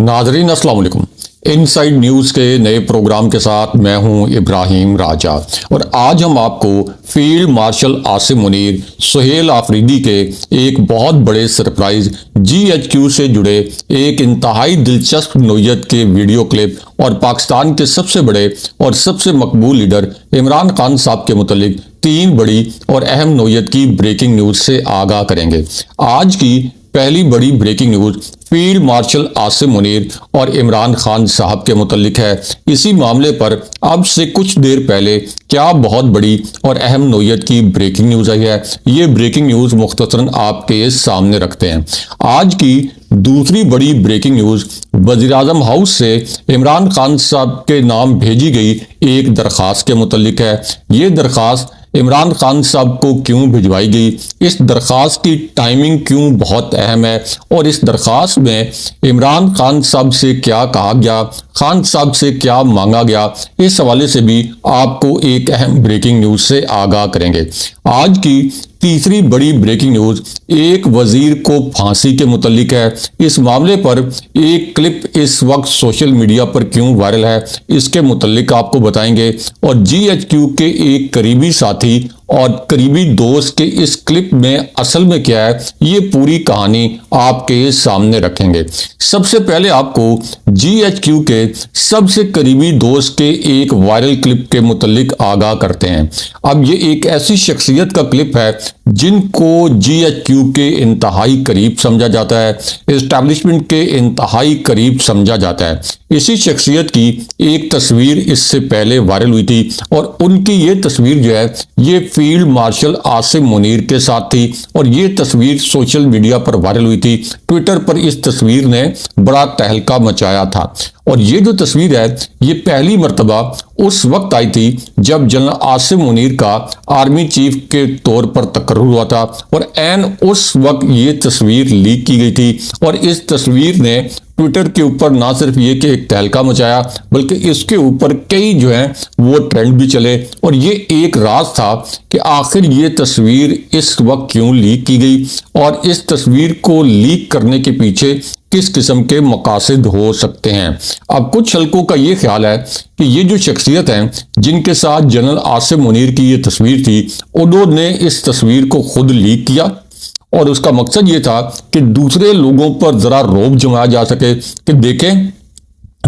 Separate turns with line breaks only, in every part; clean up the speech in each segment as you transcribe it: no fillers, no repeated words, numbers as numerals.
नाजरीन अस्सलाम वालेकुम। इनसाइड न्यूज़ के नए प्रोग्राम के साथ मैं हूं इब्राहिम राजा और आज हम आपको फील्ड मार्शल आसिम मुनीर सुहेल आफरीदी के एक बहुत बड़े सरप्राइज GHQ से जुड़े एक इंतहाई दिलचस्प नोयत के वीडियो क्लिप और पाकिस्तान के सबसे बड़े और सबसे मकबूल लीडर इमरान खान साहब के मुतालिक 3 बड़ी और अहम नोयत की ब्रेकिंग न्यूज़ से आगाह करेंगे। आज की पहली बड़ी breaking news field marshal Asim Munir और इमरान खान साहब के मुतालिक है। इसी मामले पर अब से कुछ देर पहले क्या बहुत बड़ी और अहम नोयत की ब्रेकिंग न्यूज़ आई है, ये ब्रेकिंग न्यूज़ मुख्तसरन आपके सामने रखते हैं। आज की दूसरी बड़ी ब्रेकिंग न्यूज़ वज़ीर-ए-आज़म हाउस से इमरान खान साहब के नाम भेजी गई एक दरख्वास्त के मुतालिक है। ये दरख्वास्त इमरान खान साहब को क्यों भिजवाई गई, इस दरख्वास्त की टाइमिंग क्यों बहुत अहम है और इस दरख्वास्त में इमरान खान साहब से क्या कहा गया, खान साहब से क्या मांगा गया, इस हवाले से भी आपको एक अहम ब्रेकिंग न्यूज़ से आगाह करेंगे। आज की तीसरी बड़ी ब्रेकिंग न्यूज़ एक वजीर को फांसी के मुतालिक है। इस मामले पर एक क्लिप इस वक्त सोशल मीडिया पर क्यों वायरल है, इसके मुतालिक आपको बताएंगे और GHQ के एक करीबी साथी और करीबी दोस्त के इस क्लिप में असल में क्या है, ये पूरी कहानी आपके सामने रखेंगे। सबसे पहले आपको GHQ के सबसे करीबी दोस्त के एक वायरल क्लिप के मुतालिक आगाह करते हैं। अब ये एक ऐसी शख्सियत का क्लिप है जिनको GHQ के इंतहाई करीब समझा जाता है, एस्टैब्लिशमेंट के इंतहाई करीब समझा जाता है। इसी शख्सियत की एक तस्वीर इससे पहले वायरल हुई थी और उनकी ये तस्वीर जो है ये फील्ड मार्शल आसिम मुनीर के साथ थी और ये तस्वीर सोशल मीडिया पर वायरल हुई थी। ट्विटर पर इस तस्वीर ने बड़ा तहलका मचाया था और ये जो तस्वीर है ये पहली मर्तबा उस वक्त आई थी जब जनरल आसिम मुनीर का आर्मी चीफ के तौर पर तकर्रुर हुआ था और एन उस वक्त ये तस्वीर लीक की गई थी और इस तस्वीर ने ट्विटर के ऊपर ना सिर्फ ये कि एक तहलका मचाया बल्कि इसके ऊपर कई जो है वो ट्रेंड भी चले और ये एक राज था कि आखिर ये तस्वीर इस वक्त क्यों लीक की गई और इस तस्वीर को लीक करने के पीछे किस किस्म के मकासद हो सकते हैं। अब कुछ हल्कों का ये ख्याल है कि ये जो शख्सियत हैं जिनके साथ जनरल आसिम मुनीर की ये तस्वीर थी, उन्होंने इस तस्वीर को खुद लीक किया और उसका मकसद ये था कि दूसरे लोगों पर जरा रौब जमाया जा सके कि देखें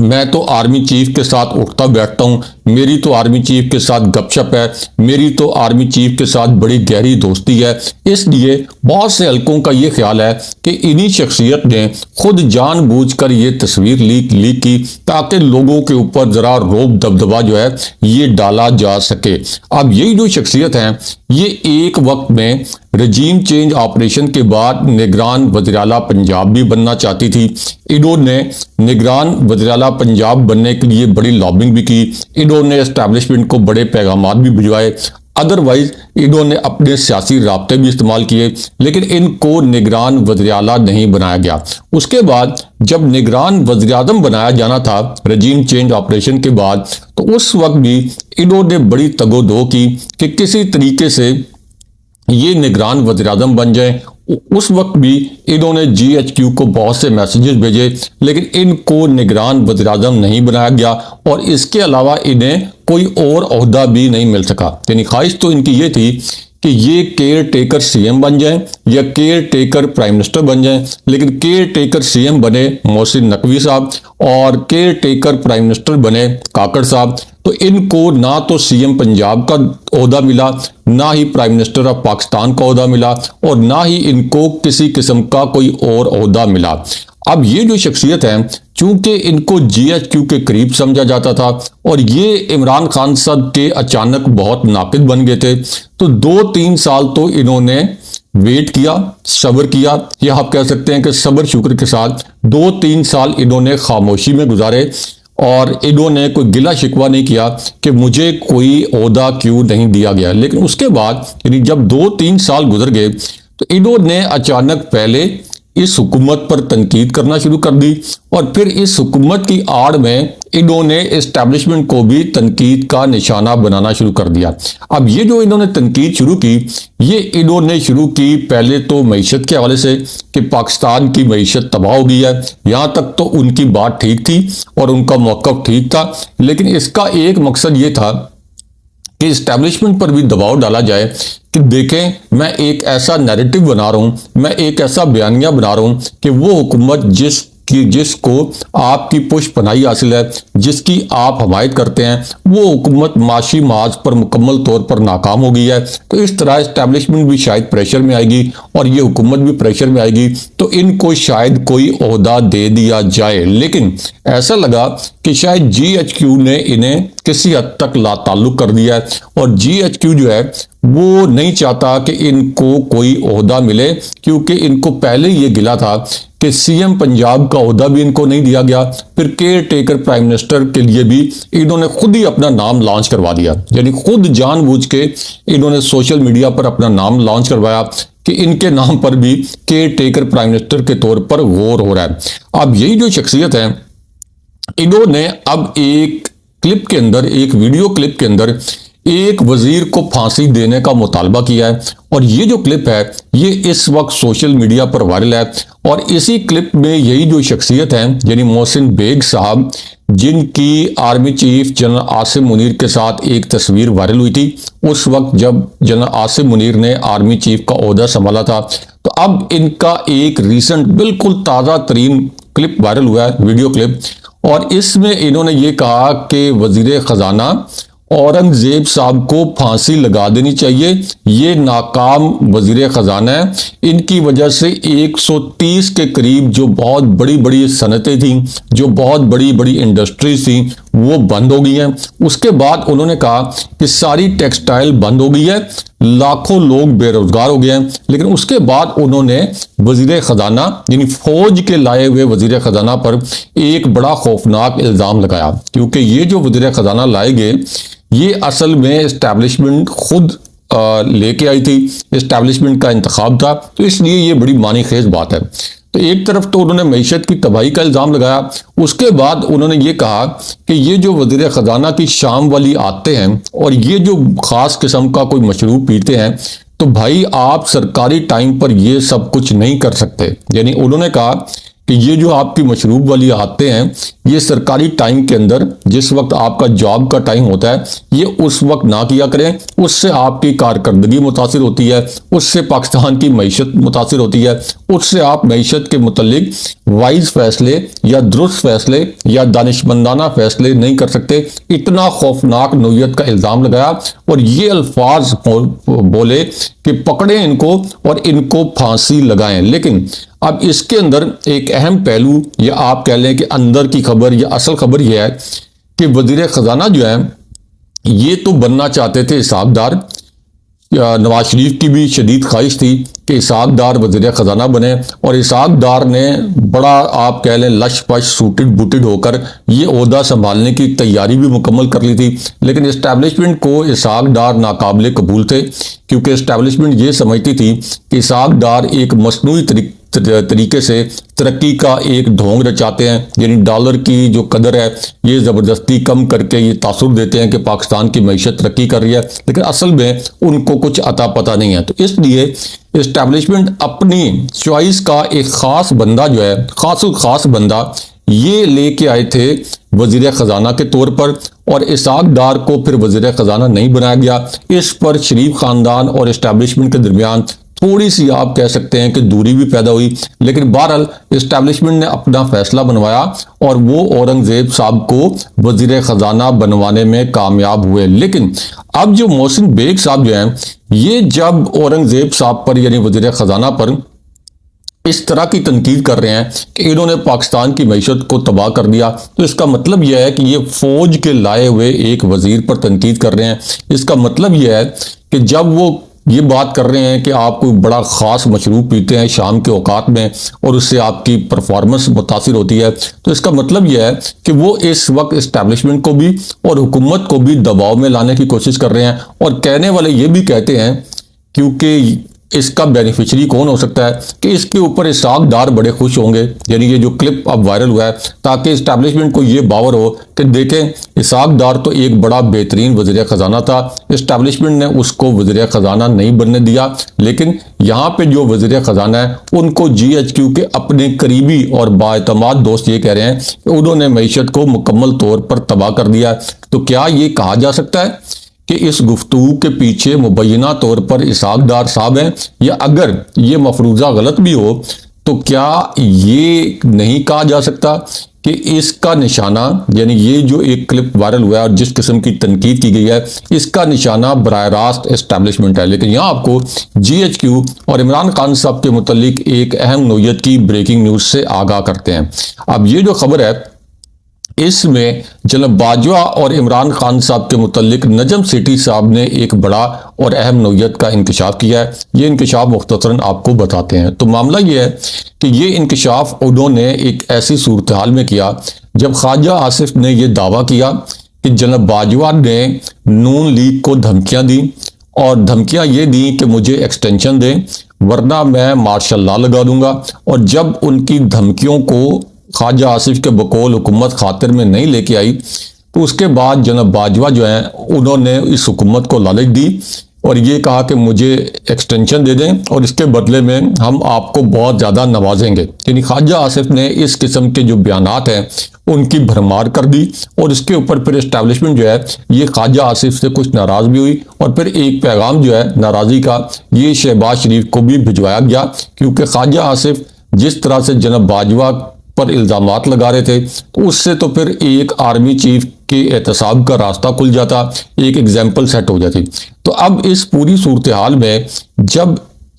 मैं तो आर्मी चीफ के साथ उठता बैठता हूँ, मेरी तो आर्मी चीफ के साथ गपशप है, मेरी तो आर्मी चीफ के साथ बड़ी गहरी दोस्ती है। इसलिए बहुत से हल्कों का ये ख्याल है कि इन्हीं शख्सियत ने खुद जानबूझकर ये तस्वीर लीक की ताकि लोगों के ऊपर जरा रौब दबदबा जो है ये डाला जा सके। अब यही जो शख्सियत है ये एक वक्त में रजीम चेंज ऑपरेशन के बाद निगरान वज़ीर-ए-आला पंजाब भी बनना चाहती थी। इन्होंने निगरान वज़ीर-ए-आला पंजाब बनने के लिए बड़ी लॉबिंग भी की, इन्होंने एस्टैब्लिशमेंट को बड़े पैगामात भी भिजवाए, अदरवाइज इन्होंने अपने सियासी राब्ते भी इस्तेमाल किए, लेकिन इनको निगरान वज़ीर-ए-आला नहीं बनाया गया। उसके बाद जब निगरान वज़ीर-ए-आज़म बनाया जाना था रजीम चेंज ऑपरेशन के बाद, तो उस वक्त भी इन्होंने बड़ी तगोदो की कि किसी तरीके से ये निगरान वज़ीर-ए-आज़म बन जाए। उस वक्त भी इन्होंने GHQ को बहुत से मैसेजेस भेजे, लेकिन इनको निगरान वज़ीर-ए-आज़म नहीं बनाया गया और इसके अलावा इन्हें कोई और ओहदा भी नहीं मिल सका। यानी ख्वाहिश तो इनकी ये थी कि ये केयर टेकर CM बन जाएं या केयर टेकर प्राइम मिनिस्टर बन जाएं, लेकिन केयर टेकर CM बने मोहसिन नकवी साहब और केयर टेकर प्राइम मिनिस्टर बने काकड़ साहब। तो इनको ना तो CM पंजाब का ओहदा मिला, ना ही प्राइम मिनिस्टर ऑफ पाकिस्तान का ओहदा मिला और ना ही इनको किसी किस्म का कोई और ओहदा मिला। अब ये जो शख्सियत है चूंकि इनको GHQ के करीब समझा जाता था और ये इमरान खान साहब के अचानक बहुत नाकिद बन गए थे, तो 2-3 साल तो इन्होंने वेट किया, सब्र किया, या आप कह सकते हैं कि सब्र शुक्र के साथ 2-3 साल इन्होंने खामोशी में गुजारे और इन्होंने कोई गिला शिकवा नहीं किया कि मुझे कोई ओहदा क्यों नहीं दिया गया। लेकिन उसके बाद यानी जब 2-3 साल गुजर गए तो इन्होंने अचानक पहले इस हुकूमत पर तनकीद करना शुरू कर दी और फिर इस हुकूमत की आड़ में इन्होंने एस्टैब्लिशमेंट को भी तनकीद का निशाना बनाना शुरू कर दिया। अब ये जो इन्होंने तनकीद शुरू की, ये इन्होंने शुरू की पहले तो मईशत के हवाले से कि पाकिस्तान की मईशत तबाह हो गई है। यहाँ तक तो उनकी बात ठीक थी और उनका मौक़िफ़ ठीक था, लेकिन इसका एक मकसद ये था कि इस्टेब्लिशमेंट पर भी दबाव डाला जाए कि देखें मैं एक ऐसा नैरेटिव बना रहा हूँ, मैं एक ऐसा बयानिया बना रहा हूँ कि वो हुकूमत जिसको आपकी पुष्ट पनाही हासिल है, जिसकी आप हमायत करते हैं, वो हुकूमत माशी महाज पर मुकम्मल तौर पर नाकाम हो गई है। तो इस तरह इस्टेब्लिशमेंट भी शायद प्रेशर में आएगी और ये हुकूमत भी प्रेशर में आएगी, तो इनको शायद कोई ओहदा दे दिया जाए। लेकिन ऐसा लगा कि शायद GHQ ने इन्हें किसी हद तक लाताल्लुक कर दिया है और GHQ जो है वो नहीं चाहता कि इनको कोई ओहदा मिले, क्योंकि इनको पहले ये गिला था कि CM पंजाब का ओहदा भी इनको नहीं दिया गया। फिर केयर टेकर प्राइम मिनिस्टर के लिए भी इन्होंने खुद ही अपना नाम लॉन्च करवा दिया, यानी खुद जानबूझ के इन्होंने सोशल मीडिया पर अपना नाम लॉन्च करवाया कि इनके नाम पर भी केयर टेकर प्राइम मिनिस्टर के तौर पर गौर हो रहा है। अब यही जो शख्सियत है, इन्होंने अब एक क्लिप के अंदर, एक वीडियो क्लिप के अंदर एक वजीर को फांसी देने का मुतालबा किया है और ये जो क्लिप है ये इस वक्त सोशल मीडिया पर वायरल है। और इसी क्लिप में यही जो शख्सियत है यानी मोहसिन बेग साहब, जिनकी army chief general Asim Munir के साथ एक तस्वीर वायरल हुई थी उस वक्त जब जनरल आसिम मुनीर ने आर्मी चीफ का ओहदा संभाला था, तो अब इनका एक रिसेंट बिल्कुल ताज़ा तरीन क्लिप वायरल हुआ है, वीडियो क्लिप, और इसमें इन्होंने ये कहा कि वजीर खजाना औरंगजेब साहब को फांसी लगा देनी चाहिए, ये नाकाम वजीर खजाना है, इनकी वजह से 130 के करीब जो बहुत बड़ी बड़ी सनतें थी, जो बहुत बड़ी बड़ी इंडस्ट्रीज थी, वो बंद हो गई हैं। उसके बाद उन्होंने कहा कि सारी टेक्सटाइल बंद हो गई है, लाखों लोग बेरोजगार हो गए हैं। लेकिन उसके बाद उन्होंने वजीर खजाना यानी फौज के लाए हुए वजीर खजाना पर एक बड़ा खौफनाक इल्ज़ाम लगाया, क्योंकि ये जो वजीर खजाना लाए गए ये असल में इस्टेब्लिशमेंट खुद लेके आई थी, इस्टेब्लिशमेंट का इंतखाब था, तो इसलिए ये बड़ी मानी खेज बात है। तो एक तरफ तो उन्होंने मईशत की तबाही का इल्ज़ाम लगाया, उसके बाद उन्होंने ये कहा कि ये जो वज़ीर ख़जाना की शाम वाली आते हैं और ये जो ख़ास किस्म का कोई मशरूब पीते हैं, तो भाई आप सरकारी टाइम पर ये सब कुछ नहीं कर सकते। यानी उन्होंने कहा कि ये जो आपकी मशरूब वाली आते हैं ये सरकारी टाइम के अंदर, जिस वक्त आपका जॉब का टाइम होता है, ये उस वक्त ना किया करें, उससे आपकी कारकर्दगी मुतासिर होती है, उससे पाकिस्तान की मईशत मुतासिर होती है, उससे आप मईशत के मुतल्लिक वाइज फैसले या दुरुस्त फैसले या दानिशमंदाना फैसले नहीं कर सकते। इतना खौफनाक नौयत का इल्ज़ाम लगाया और ये अल्फाज बोले कि पकड़ें इनको और इनको फांसी लगाएं। लेकिन अब इसके अंदर एक अहम पहलू, या आप कह लें कि अंदर की खबर या असल खबर यह है कि वजीर खजाना जो है ये तो बनना चाहते थे हिसाबदार, नवाज शरीफ की भी शदीद ख्वाहिश थी कि हिसाबदार वजीर खजाना बने, और हिसाबदार ने बड़ा आप कह लें लश पश सूटेड बूटेड होकर ये ओहदा संभालने की तैयारी भी मुकम्मल कर ली थी। लेकिन इस्टेब्लिशमेंट को हिसाबदार नाकाबिले कबूल थे, क्योंकि इस्टेब्लिशमेंट ये समझती थी कि हिसाबदार एक मसनूई तरीके से तरक्की का एक ढोंग रचाते हैं, यानी डॉलर की जो कदर है ये ज़बरदस्ती कम करके ये तासुर देते हैं कि पाकिस्तान की मईशत तरक्की कर रही है, लेकिन असल में उनको कुछ अता पता नहीं है। तो इसलिए इस्टेब्लिशमेंट अपनी चॉइस का एक ख़ास बंदा जो है, ख़ास बंदा ये लेके आए थे वजीर ख़जाना के तौर पर, और इसहाक डार को फिर वजीर ख़जाना नहीं बनाया गया। इस पर शरीफ ख़ानदान और इस्टेब्लिशमेंट के दरमियान थोड़ी सी आप कह सकते हैं कि दूरी भी पैदा हुई, लेकिन बहरहाल इस्टेब्लिशमेंट ने अपना फैसला बनवाया और वो औरंगजेब साहब को वजीर खजाना बनवाने में कामयाब हुए। लेकिन अब जो मोहसिन बेग साहब जो हैं, ये जब औरंगजेब साहब पर यानी वजीर खजाना पर इस तरह की तनकीद कर रहे हैं कि इन्होंने पाकिस्तान की मईशत को तबाह कर दिया, तो इसका मतलब यह है कि ये फौज के लाए हुए एक वजीर पर तनकीद कर रहे हैं। इसका मतलब यह है कि जब वो ये बात कर रहे हैं कि आप कोई बड़ा ख़ास मशरूब पीते हैं शाम के औकात में और उससे आपकी परफॉर्मेंस मुतासिर होती है, तो इसका मतलब यह है कि वो इस वक्त इस्टेब्लिशमेंट को भी और हुकूमत को भी दबाव में लाने की कोशिश कर रहे हैं। और कहने वाले ये भी कहते हैं, क्योंकि इसका बेनिफिशियरी कौन हो सकता है कि इसके ऊपर इसाक डार बड़े खुश होंगे, यानी ये जो क्लिप अब वायरल हुआ है, ताकि इस्टेब्लिशमेंट को ये बावर हो कि देखें इसाक डार तो एक बड़ा बेहतरीन वज़ीर ख़जाना था, इस्टेब्लिशमेंट ने उसको वज़ीर ख़जाना नहीं बनने दिया, लेकिन यहाँ पे जो वज़ीर ख़जाना है उनको GHQ के अपने करीबी और बाएतमाद दोस्त ये कह रहे हैं कि उन्होंने मईशत को मुकम्मल तौर पर तबाह कर दिया। तो क्या ये कहा जा सकता है कि इस गुफ्तगू के पीछे मुबैना तौर पर इसाक डार साहब हैं, या अगर ये मफरूज़ा गलत भी हो तो क्या ये नहीं कहा जा सकता कि इसका निशाना, यानी ये जो एक क्लिप वायरल हुआ है और जिस किस्म की तनकीद की गई है, इसका निशाना बराह रास्त एस्टैब्लिशमेंट है। लेकिन यहाँ आपको GHQ और इमरान खान साहब के मुतल्लिक एक अहम नोयत की ब्रेकिंग न्यूज़ से आगाह करते हैं। अब ये जो खबर है इसमें जनाब बाजवा और इमरान खान साहब के मुतल्लिक नजम सेठी साहब ने एक बड़ा और अहम नोयत का इंकशाफ किया है। ये इंकशाफ मुख्तसरन आपको बताते हैं। तो मामला ये है कि ये इंकशाफ उन्होंने एक ऐसी सूरत हाल में किया जब ख्वाजा आसिफ ने यह दावा किया कि जनाब बाजवा ने नून लीग को धमकियां दी, और धमकियां ये दी कि मुझे एक्सटेंशन दें वरना मैं मार्शल लॉ लगा दूंगा। और जब उनकी धमकियों को ख्वाजा आसिफ के बकौल हुकूमत खातिर में नहीं लेके आई, तो उसके बाद जनाब बाजवा जो है उन्होंने इस हुकूमत को लालच दी और ये कहा कि मुझे एक्सटेंशन दे दें और इसके बदले में हम आपको बहुत ज़्यादा नवाजेंगे। यानी ख्वाजा आसिफ ने इस किस्म के जो बयानात हैं उनकी भरमार कर दी, और इसके ऊपर फिर इस्टेब्लिशमेंट जो है ये ख्वाजा आसिफ से कुछ नाराज़ भी हुई, और फिर एक पैगाम जो है नाराज़ी का ये शहबाज शरीफ को भी भिजवाया गया, क्योंकि ख्वाजा आसिफ जिस तरह से जनाब बाजवा पर इल्ज़ामात लगा रहे थे तो उससे तो फिर एक आर्मी चीफ के एहतसाब का रास्ता खुल जाता, एक एग्जाम्पल सेट हो जाती। तो अब इस पूरी सूरत हाल में जब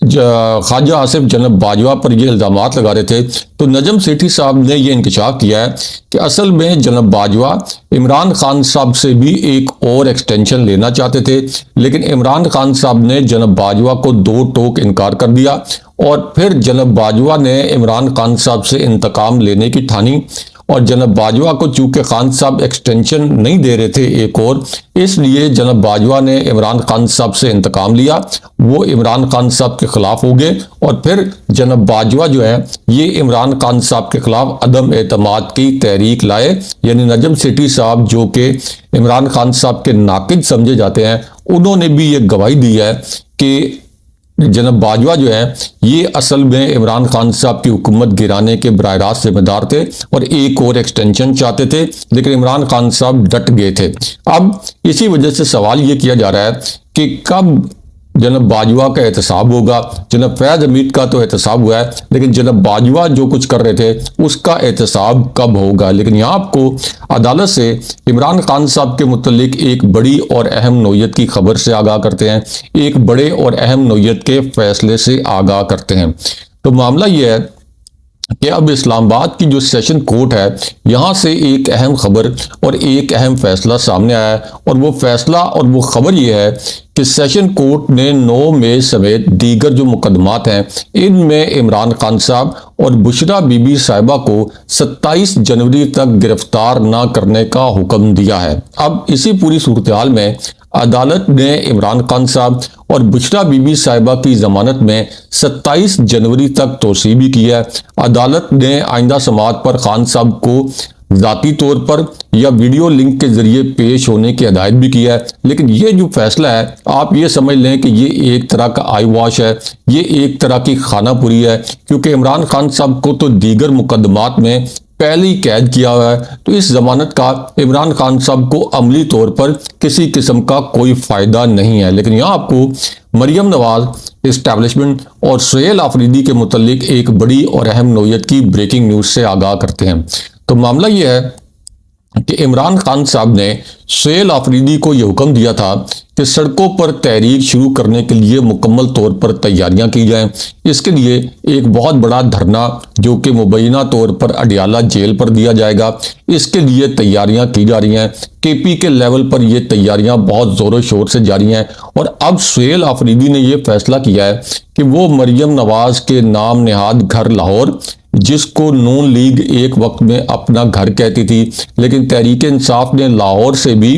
ख्वाजा आसिफ जनाब बाजवा पर ये इल्ज़ामात लगा रहे थे तो नजम सेठी साहब ने ये इंकशाफ किया है कि असल में जनाब बाजवा इमरान खान साहब से भी एक और एक्सटेंशन लेना चाहते थे, लेकिन इमरान खान साहब ने जनाब बाजवा को दो टोक इनकार कर दिया, और फिर जनाब बाजवा ने इमरान खान साहब से इंतकाम लेने की ठानी। और जनाब बाजवा को चूंकि खान साहब एक्सटेंशन नहीं दे रहे थे एक और, इसलिए जनाब बाजवा ने इमरान खान साहब से इंतकाम लिया, वो इमरान खान साहब के खिलाफ हो गए, और फिर जनाब बाजवा जो है ये इमरान खान साहब के खिलाफ अदम एतमाद की तहरीक लाए। यानी नजम सेठी साहब जो कि इमरान खान साहब के नाकिद समझे जाते हैं, उन्होंने भी ये गवाही दी है कि जनाब बाजवा जो है ये असल में इमरान खान साहब की हुकूमत गिराने के बराह रास्त जिम्मेदार थे और एक और एक्सटेंशन चाहते थे, लेकिन इमरान खान साहब डट गए थे। अब इसी वजह से सवाल ये किया जा रहा है कि कब जनाब बाजवा का एहतसाब होगा। जनाब फैज़ हमीद का तो एहतसाब हुआ है, लेकिन जनाब बाजवा जो कुछ कर रहे थे उसका एहतसाब कब होगा। लेकिन यहाँ आपको अदालत से इमरान खान साहब के मुतल्लिक एक बड़ी और अहम नोयत की खबर से आगाह करते हैं, एक बड़े और अहम नोयत के फैसले से आगाह करते हैं। तो मामला ये है कि अब इस्लामाबाद की जो सेशन कोर्ट है यहाँ से एक अहम खबर और एक अहम फैसला सामने आया है, और वो फैसला और वो खबर ये है कि सेशन कोर्ट ने 9 मई समेत दीगर जो मुकदमात हैं इनमें इमरान खान साहब और बुशरा बीबी साहिबा को 27 जनवरी तक गिरफ्तार न करने का हुक्म दिया है। अब इसी पूरी सूरत हाल में अदालत ने इमरान खान साहब और बुशरा बीबी साहिबा की जमानत में 27 जनवरी तक तोसी भी की है। अदालत ने आइंदा समाअत पर खान साहब को ज़ाती तौर पर या वीडियो लिंक के जरिए पेश होने की हिदायत भी की है। लेकिन ये जो फैसला है आप ये समझ लें कि ये एक तरह का आई वॉश है, ये एक तरह की खानापुरी है, क्योंकि इमरान खान साहब को तो दीगर मुकदमात में पहले ही कैद किया हुआ है, तो इस जमानत का इमरान खान साहब को अमली तौर पर किसी किस्म का कोई फ़ायदा नहीं है। लेकिन यहाँ आपको मरियम नवाज, इस्टेब्लिशमेंट और सुहेल आफरीदी के मुतल्लिक एक बड़ी और अहम नोयत की ब्रेकिंग न्यूज़ से आगाह करते हैं। तो मामला ये है कि इमरान खान साहब ने सुहेल आफरीदी को यह हुक्म दिया था कि सड़कों पर तहरीक शुरू करने के लिए मुकम्मल तौर पर तैयारियां की जाएं। इसके लिए एक बहुत बड़ा धरना जो कि मुबैना तौर पर अडियाला जेल पर दिया जाएगा, इसके लिए तैयारियां की जा रही हैं। KP के लेवल पर ये तैयारियां बहुत ज़ोरों शोर से जारी हैं, और अब सुहेल आफरीदी ने यह फैसला किया है कि वो मरियम नवाज के नाम नेहाद घर लाहौर, जिसको नून लीग एक वक्त में अपना घर कहती थी, लेकिन तहरीक इंसाफ ने लाहौर से भी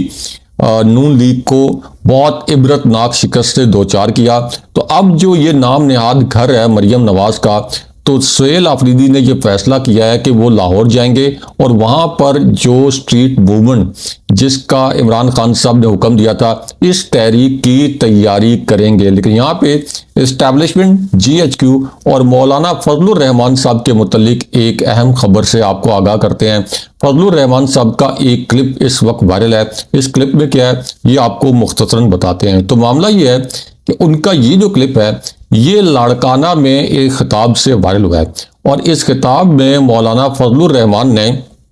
नून लीग को बहुत इबरतनाक शिकस्त से दो चार किया। तो अब जो ये नाम नेहाद घर है मरियम नवाज का, तो सुहेल आफरीदी ने यह फैसला किया है कि वो लाहौर जाएंगे और वहां पर जो स्ट्रीट मूवमेंट जिसका इमरान खान साहब ने हुक्म दिया था, इस तहरीक की तैयारी करेंगे। लेकिन यहाँ पे इस्टेब्लिशमेंट, GHQ और मौलाना फजलुर रहमान साहब के मुतल्लिक एक अहम खबर से आपको आगाह करते हैं। फजलुर रहमान साहब का एक क्लिप इस वक्त वायरल है। इस क्लिप में क्या है ये आपको मुख्तसरन बताते हैं। तो मामला ये है कि उनका ये जो क्लिप है ये लाड़काना में एक खिताब से वायरल हुआ है और इस खिताब में मौलाना फजलुर रहमान ने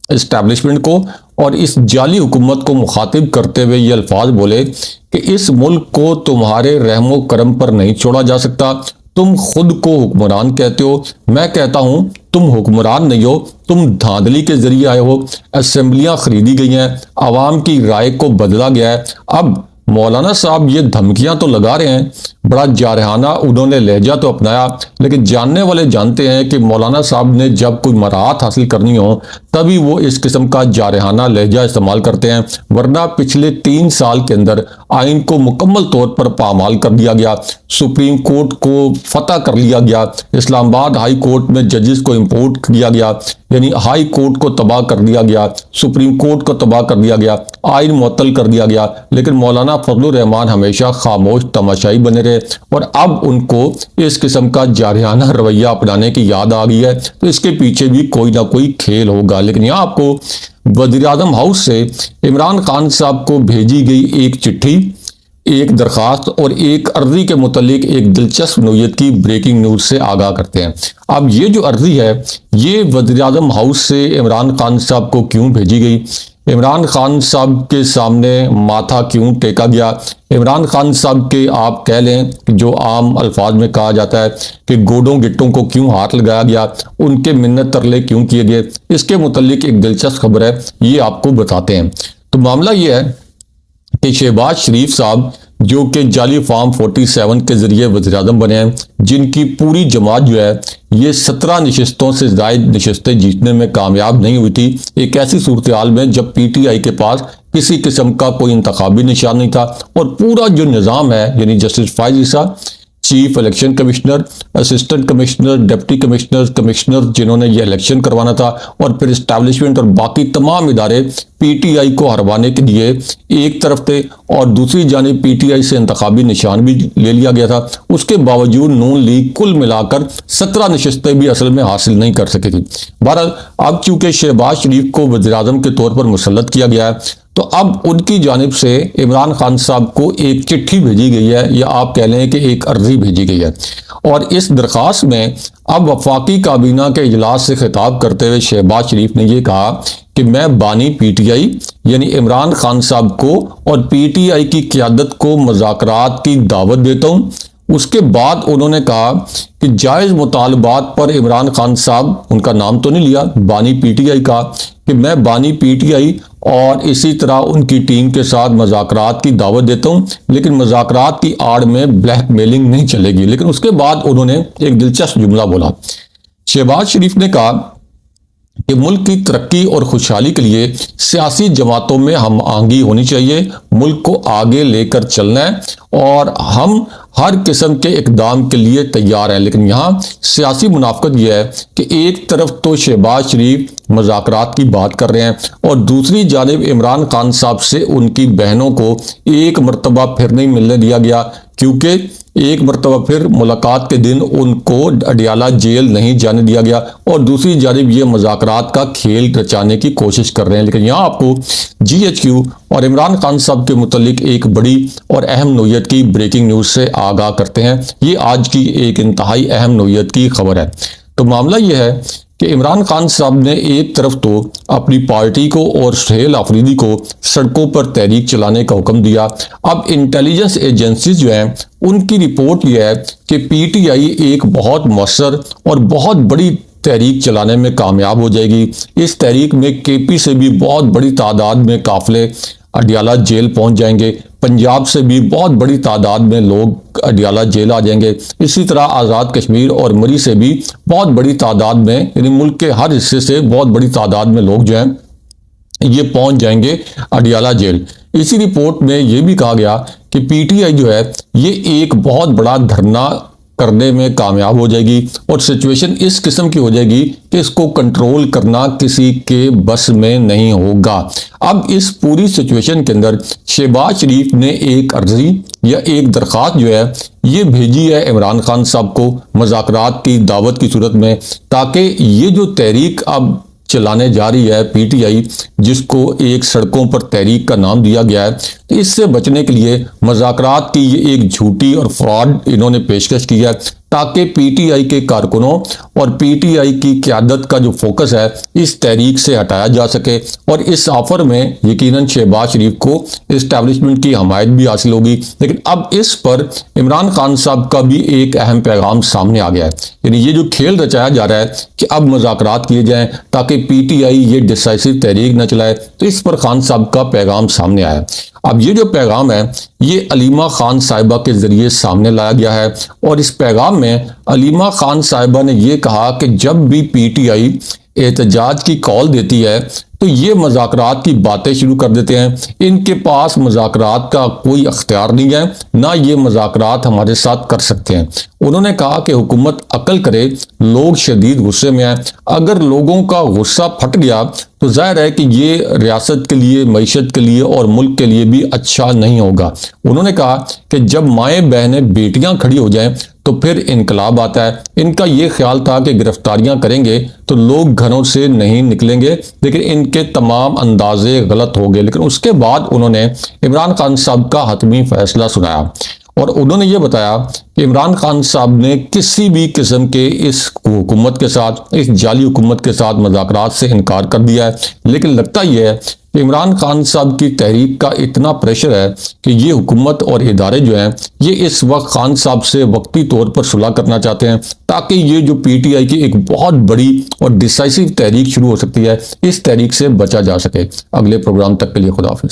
इस्टेब्लिशमेंट को और इस जाली हुकूमत को मुखातिब करते हुए ये अल्फाज बोले कि इस मुल्क को तुम्हारे रहमो करम पर नहीं छोड़ा जा सकता। तुम खुद को हुक्मरान कहते हो, मैं कहता हूं तुम हुक्मरान नहीं हो, तुम धांधली के जरिए आए हो। असेंबलियां खरीदी गई हैं, आवाम की राय को बदला गया है। अब मौलाना साहब ये धमकियां तो लगा रहे हैं, बड़ा जारहाना उन्होंने लहजा तो अपनाया, लेकिन जानने वाले जानते हैं कि मौलाना साहब ने जब कोई मराहत हासिल करनी हो तभी वो इस किस्म का जारहाना लहजा इस्तेमाल करते हैं, वरना पिछले 3 साल के अंदर आइन को मुकम्मल तौर पर पामाल कर दिया गया, सुप्रीम कोर्ट को फतह कर लिया गया, इस्लामाबाद हाई कोर्ट में जजेस को इम्पोर्ट किया गया, यानी हाई कोर्ट को तबाह कर दिया गया, सुप्रीम कोर्ट को तबाह कर दिया गया, आइन मुअत्तल कर दिया गया। लेकिन मौलाना फजलुर रहमान हमेशा खामोश तमाशाई बने रहे और अब उनको इस किस्म का जारहाना रवैया अपनाने की याद आ गई है। तो इसके पीछे भी कोई ना कोई खेल होगा। लेकिन यहाँ आपको वज़ीर-ए-आज़म हाउस से इमरान खान साहब को भेजी गई एक चिट्ठी, एक दरखास्त और एक अर्जी के मुतालिक एक दिलचस्प नोयत की ब्रेकिंग न्यूज से आगाह करते हैं। अब ये जो अर्जी है ये वज़ीर-ए-आज़म हाउस से इमरान खान साहब को क्यों भेजी गई, इमरान खान साहब के सामने माथा क्यों टेका गया, इमरान खान साहब के आप कह लें कि जो आम अल्फाज में कहा जाता है कि गोडों गिट्टों को क्यों हाथ लगाया गया, उनके मिन्नत तरले क्यों किए गए, इसके मुतालिक एक दिलचस्प खबर है, ये आपको बताते हैं। तो मामला ये है कि शहबाज शरीफ साहब जो कि जाली फार्म 47 के जरिए वज़ीर-ए-आज़म बने हैं, जिनकी पूरी जमात जो है ये 17 नशस्तों से ज़ायद नशस्तें जीतने में कामयाब नहीं हुई थी, एक ऐसी सूरत हाल में जब PTI के पास किसी किस्म का कोई इंतखाबी निशान नहीं था और पूरा जो निज़ाम है यानी justice Faez Isa, chief election commissioner, assistant commissioner, deputy commissioner, commissioner जिन्होंने ये इलेक्शन करवाना था और फिर इस्टेब्लिशमेंट और बाकी तमाम इदारे PTI को हरवाने के लिए एक तरफ थे और दूसरी जानिब PTI से इंतखाबी निशान भी ले लिया गया था। उसके बावजूद नून लीग कुल मिलाकर 17 नशस्तें भी असल में हासिल नहीं कर सकी थी। बहरहाल अब चूंकि शहबाज शरीफ को वज़ीर-ए-आज़म के तौर पर मुसल्लत किया गया है तो अब उनकी जानिब से इमरान खान साहब को एक चिट्ठी भेजी गई है या आप कह लें कि एक अर्जी भेजी गई है और इस दरखास्त में अब वफाकी काबीना के इजलास से खिताब करते हुए शहबाज शरीफ ने यह कहा कि मैं बानी PTI यानी इमरान खान साहब को और PTI की क़यादत को मुज़ाकरात की दावत देता हूँ। उसके बाद उन्होंने कहा कि जायज़ मुतालबात पर इमरान खान साहब, उनका नाम तो नहीं लिया, बानी PTI का, कि मैं बानी PTI और इसी तरह उनकी टीम के साथ मुज़ाकरात की दावत देता हूं, लेकिन मुज़ाकरात की आड़ में ब्लैकमेलिंग नहीं चलेगी। लेकिन उसके बाद उन्होंने एक दिलचस्प जुमला बोला। शहबाज शरीफ ने कहा कि मुल्क की तरक्की और खुशहाली के लिए सियासी जमातों में हम आहंगी होनी चाहिए, मुल्क को आगे लेकर चलना है और हम हर किस्म के इकदाम के लिए तैयार हैं। लेकिन यहाँ सियासी मुनाफकत यह है कि एक तरफ तो शहबाज शरीफ मुज़ाकरात की बात कर रहे हैं और दूसरी जानिब इमरान खान साहब से उनकी बहनों को एक मरतबा फिर नहीं मिलने दिया गया, क्योंकि एक मरतबा फिर मुलाकात के दिन उनको अडियाला जेल नहीं जाने दिया गया और दूसरी जानिब ये मुज़ाकरात का खेल रचाने की कोशिश कर रहे हैं। लेकिन यहाँ आपको GHQ और इमरान खान साहब के मुतालिक एक बड़ी और अहम नोयत की ब्रेकिंग न्यूज़ से आगाह करते हैं। ये आज की एक इंतहाई अहम नोयत की खबर है। तो मामला यह है कि इमरान खान साहब ने एक तरफ तो अपनी पार्टी को और सुहेल आफरीदी को सड़कों पर तहरीक चलाने का हुक्म दिया। अब इंटेलिजेंस एजेंसीज जो हैं उनकी रिपोर्ट यह है कि PTI एक बहुत मौसर और बहुत बड़ी तहरीक चलाने में कामयाब हो जाएगी। इस तहरीक में KP से भी बहुत बड़ी तादाद में काफिले अडियाला जेल पहुंच जाएंगे, पंजाब से भी बहुत बड़ी तादाद में लोग अडियाला जेल आ जाएंगे, इसी तरह आज़ाद कश्मीर और मरी से भी बहुत बड़ी तादाद में, यानी मुल्क के हर हिस्से से बहुत बड़ी तादाद में लोग जो हैं ये पहुंच जाएंगे अडियाला जेल। इसी रिपोर्ट में ये भी कहा गया कि पीटीआई जो है ये एक बहुत बड़ा धरना करने में कामयाब हो जाएगी और सिचुएशन इस किस्म की हो जाएगी कि इसको कंट्रोल करना किसी के बस में नहीं होगा। अब इस पूरी सिचुएशन के अंदर शहबाज शरीफ ने एक अर्जी या एक दरख्वास्त जो है ये भेजी है इमरान खान साहब को मुज़ाकरात की दावत की सूरत में, ताकि ये जो तहरीक अब चलाने जा रही है पीटीआई, जिसको एक सड़कों पर तहरीक का नाम दिया गया है, तो इससे बचने के लिए मुज़ाकरात की ये एक झूठी और फ्रॉड इन्होंने पेशकश की है, ताकि पीटीआई के कारकुनों और पीटीआई की क़यादत का जो फोकस है इस तहरीक से हटाया जा सके। और इस ऑफर में यकीनन शहबाज शरीफ को इस्टेब्लिशमेंट की हमायत भी हासिल होगी। लेकिन अब इस पर इमरान खान साहब का भी एक अहम पैगाम सामने आ गया है, यानी ये जो खेल रचाया जा रहा है कि अब मुज़ाकरात किए जाएं ताकि पीटीआई ये डिसाइसिव तहरीक न चलाए, तो इस पर खान साहब का पैगाम सामने आया। अब ये जो पैगाम है ये अलीमा खान साहिबा के जरिए सामने लाया गया है और इस पैगाम में अलीमा खान साहिबा ने ये कहा कि जब भी पीटीआई एहतजाज की कॉल देती है तो ये मुज़ाकरात की बातें शुरू कर देते हैं। इनके पास मुज़ाकरात का कोई अख्तियार नहीं है, ना ये मुज़ाकरात हमारे साथ कर सकते हैं। उन्होंने कहा कि हुकूमत अकल करे, लोग शदीद गुस्से में हैं, अगर लोगों का गुस्सा फट गया तो जाहिर है कि ये रियासत के लिए, मईशत के लिए और मुल्क के लिए भी अच्छा नहीं होगा। उन्होंने कहा कि जब माएँ बहनें बेटियां खड़ी हो जाएं तो फिर इनकलाब आता है। इनका ये ख्याल था कि गिरफ्तारियां करेंगे तो लोग घरों से नहीं निकलेंगे, लेकिन इनके तमाम अंदाजे गलत हो गए। लेकिन उसके बाद उन्होंने इमरान खान साहब का हतमी फैसला सुनाया और उन्होंने ये बताया कि इमरान खान साहब ने किसी भी किस्म के इस हुकूमत के साथ, इस जाली हुकूमत के साथ मुज़ाकरात से इनकार कर दिया है। लेकिन लगता यह है कि इमरान खान साहब की तहरीक का इतना प्रेशर है कि ये हुकूमत और इदारे जो हैं ये इस वक्त खान साहब से वक्ती तौर पर सुलह करना चाहते हैं, ताकि ये जो पीटीआई की एक बहुत बड़ी और डिसाइसिव तहरीक शुरू हो सकती है, इस तहरीक से बचा जा सके। अगले प्रोग्राम तक के लिए खुदा हाफिज़।